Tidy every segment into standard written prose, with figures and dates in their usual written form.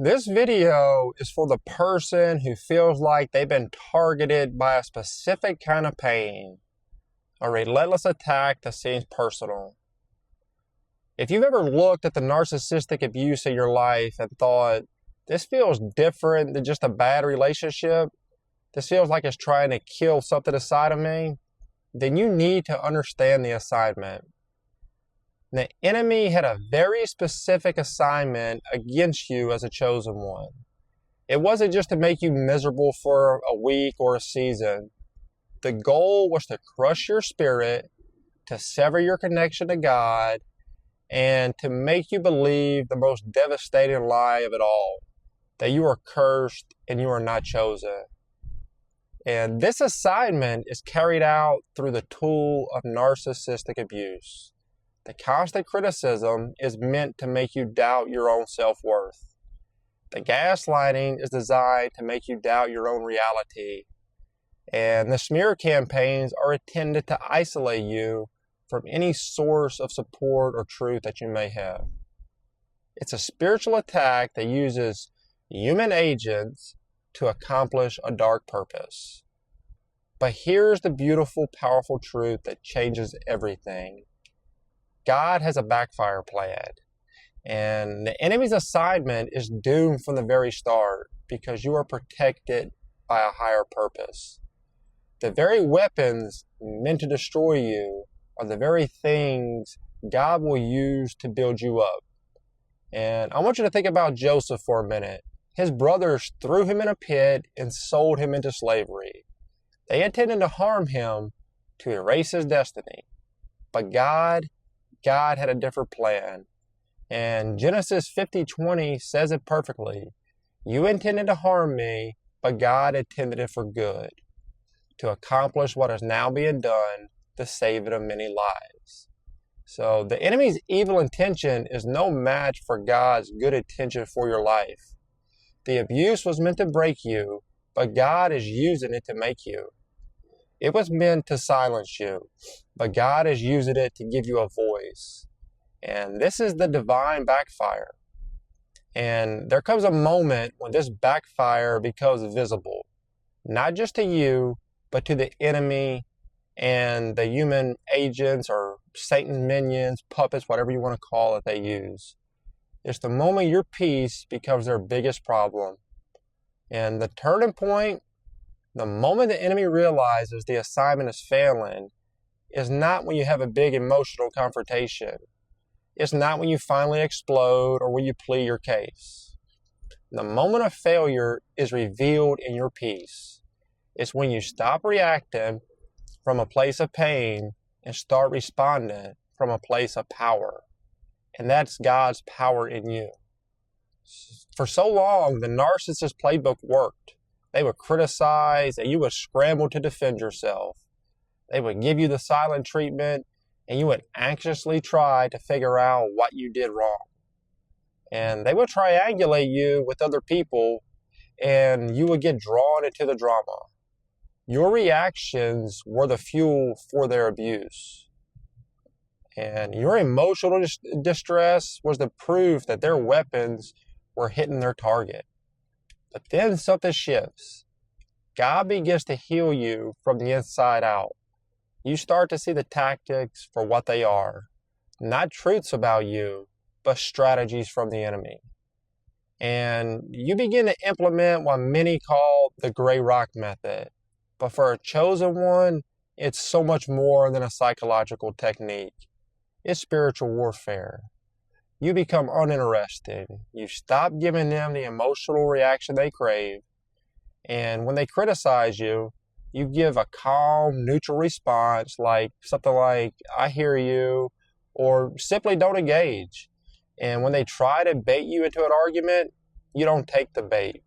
This video is for the person who feels like they've been targeted by a specific kind of pain, a relentless attack that seems personal. If you've ever looked at the narcissistic abuse in your life and thought, this feels different than just a bad relationship, this feels like it's trying to kill something inside of me, then you need to understand the assignment. The enemy had a very specific assignment against you as a chosen one. It wasn't just to make you miserable for a week or a season. The goal was to crush your spirit, to sever your connection to God, and to make you believe the most devastating lie of it all, that you are cursed and you are not chosen. And this assignment is carried out through the tool of narcissistic abuse. The constant criticism is meant to make you doubt your own self-worth. The gaslighting is designed to make you doubt your own reality. And the smear campaigns are intended to isolate you from any source of support or truth that you may have. It's a spiritual attack that uses human agents to accomplish a dark purpose. But here's the beautiful, powerful truth that changes everything. God has a backfire plan, and the enemy's assignment is doomed from the very start because you are protected by a higher purpose. The very weapons meant to destroy you are the very things God will use to build you up. And I want you to think about Joseph for a minute. His brothers threw him in a pit and sold him into slavery. They intended to harm him to erase his destiny. But God had a different plan. And Genesis 50:20 says it perfectly. You intended to harm me, but God intended it for good, to accomplish what is now being done, the saving of many lives. So the enemy's evil intention is no match for God's good intention for your life. The abuse was meant to break you, but God is using it to make you. It was meant to silence you, but God is using it to give you a voice. And this is the divine backfire. And there comes a moment when this backfire becomes visible, not just to you, but to the enemy and the human agents or Satan's minions, puppets, whatever you want to call it, they use. It's the moment your peace becomes their biggest problem. And the turning point, the moment the enemy realizes the assignment is failing, is not when you have a big emotional confrontation. It's not when you finally explode or when you plead your case. The moment of failure is revealed in your peace. It's when you stop reacting from a place of pain and start responding from a place of power. And that's God's power in you. For so long, the narcissist playbook worked. They would criticize and you would scramble to defend yourself. They would give you the silent treatment and you would anxiously try to figure out what you did wrong. And they would triangulate you with other people and you would get drawn into the drama. Your reactions were the fuel for their abuse. And your emotional distress was the proof that their weapons were hitting their target. But then something shifts. God begins to heal you from the inside out. You start to see the tactics for what they are. Not truths about you, but strategies from the enemy. And you begin to implement what many call the gray rock method. But for a chosen one, it's so much more than a psychological technique. It's spiritual warfare. You become uninterested. You stop giving them the emotional reaction they crave. And when they criticize you, you give a calm, neutral response, like something like, I hear you, or simply don't engage. And when they try to bait you into an argument, you don't take the bait.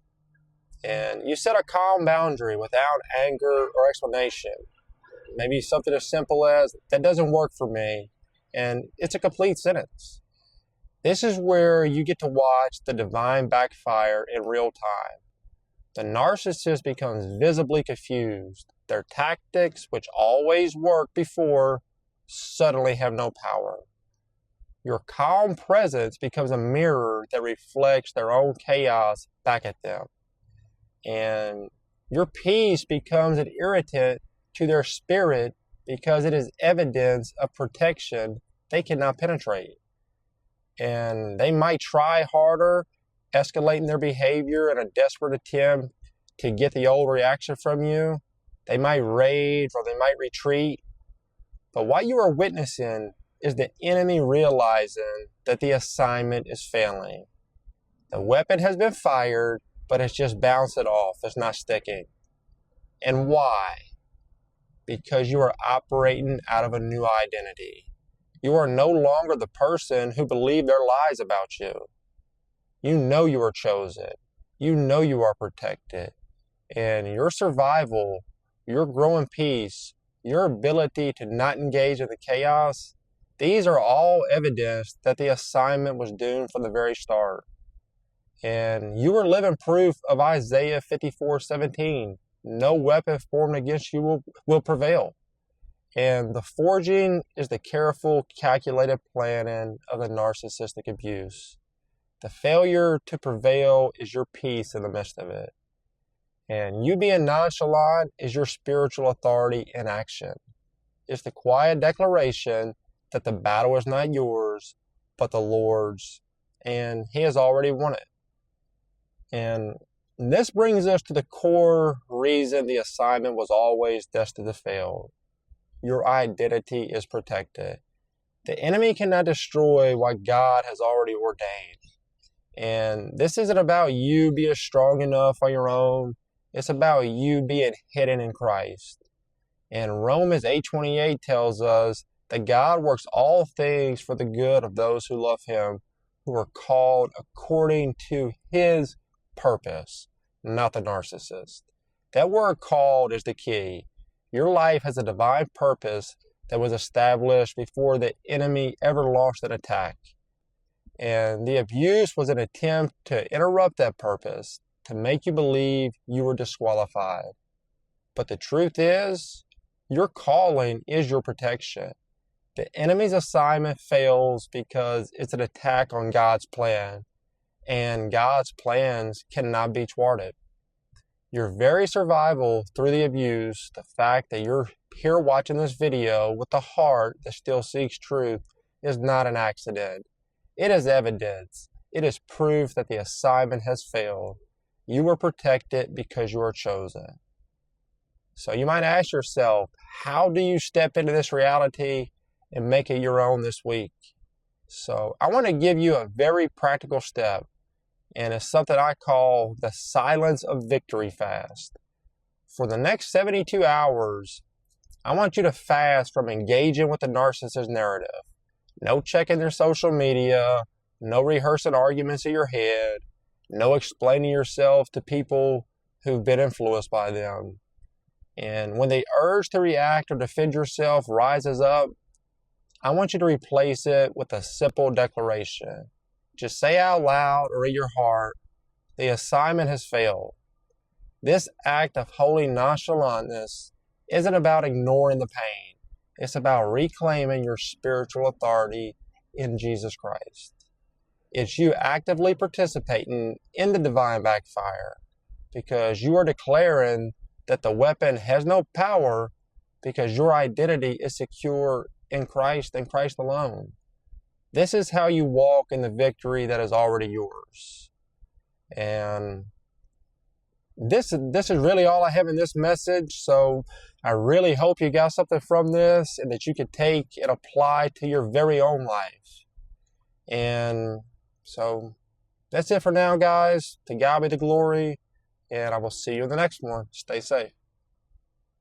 And you set a calm boundary without anger or explanation. Maybe something as simple as, that doesn't work for me. And it's a complete sentence. This is where you get to watch the divine backfire in real time. The narcissist becomes visibly confused. Their tactics, which always worked before, suddenly have no power. Your calm presence becomes a mirror that reflects their own chaos back at them. And your peace becomes an irritant to their spirit because it is evidence of protection they cannot penetrate. And they might try harder, escalating their behavior in a desperate attempt to get the old reaction from you. They might rage or they might retreat. But what you are witnessing is the enemy realizing that the assignment is failing. The weapon has been fired, but it's just bounced it off. It's not sticking. And why? Because you are operating out of a new identity. You are no longer the person who believed their lies about you. You know you are chosen. You know you are protected. And your survival, your growing peace, your ability to not engage in the chaos, these are all evidence that the assignment was doomed from the very start. And you are living proof of Isaiah 54:17. No weapon formed against you will prevail. And the forging is the careful, calculated planning of the narcissistic abuse. The failure to prevail is your peace in the midst of it. And you being nonchalant is your spiritual authority in action. It's the quiet declaration that the battle is not yours, but the Lord's, and He has already won it. And this brings us to the core reason the assignment was always destined to fail. Your identity is protected. The enemy cannot destroy what God has already ordained. And this isn't about you being strong enough on your own. It's about you being hidden in Christ. And Romans 8:28 tells us that God works all things for the good of those who love Him, who are called according to His purpose, not the narcissist. That word called is the key. Your life has a divine purpose that was established before the enemy ever launched an attack. And the abuse was an attempt to interrupt that purpose, to make you believe you were disqualified. But the truth is, your calling is your protection. The enemy's assignment fails because it's an attack on God's plan, and God's plans cannot be thwarted. Your very survival through the abuse, the fact that you're here watching this video with a heart that still seeks truth, is not an accident. It is evidence. It is proof that the assignment has failed. You were protected because you are chosen. So you might ask yourself, how do you step into this reality and make it your own this week? So I want to give you a very practical step, and it's something I call the silence of victory fast. For the next 72 hours, I want you to fast from engaging with the narcissist narrative. No checking their social media, no rehearsing arguments in your head, no explaining yourself to people who've been influenced by them. And when the urge to react or defend yourself rises up, I want you to replace it with a simple declaration. Just say out loud or in your heart, the assignment has failed. This act of holy nonchalantness isn't about ignoring the pain. It's about reclaiming your spiritual authority in Jesus Christ. It's you actively participating in the divine backfire because you are declaring that the weapon has no power because your identity is secure in Christ and Christ alone. This is how you walk in the victory that is already yours. And this is really all I have in this message. So I really hope you got something from this and that you could take and apply to your very own life. And so that's it for now, guys. To God be the glory, and I will see you in the next one. Stay safe.